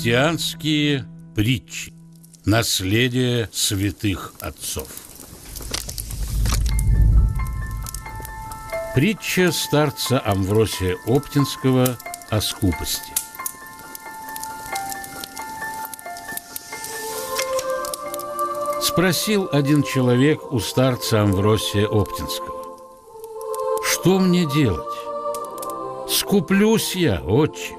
Христианские притчи. Наследие святых отцов. Притча старца Амвросия Оптинского о скупости. Спросил один человек у старца Амвросия Оптинского: «Что мне делать? Скуплюсь я, отче».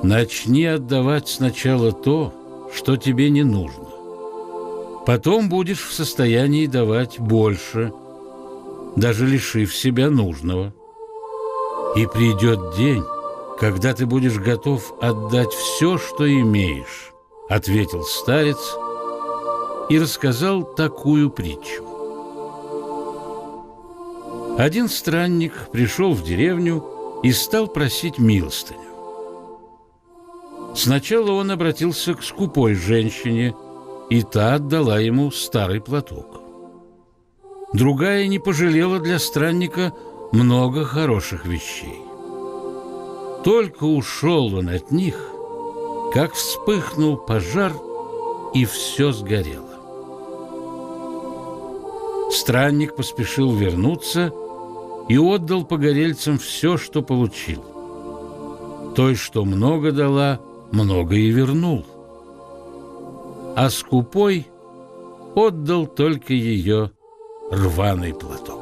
«Начни отдавать сначала то, что тебе не нужно. Потом будешь в состоянии давать больше, даже лишив себя нужного. И придет день, когда ты будешь готов отдать все, что имеешь», — ответил старец и рассказал такую притчу. Один странник пришел в деревню и стал просить милостыню. Сначала он обратился к скупой женщине, и та отдала ему старый платок. Другая не пожалела для странника много хороших вещей. Только ушел он от них, как вспыхнул пожар, и все сгорело. Странник поспешил вернуться и отдал погорельцам все, что получил. Той, что много дала, много и вернул, а скупой отдал только ее рваный платок.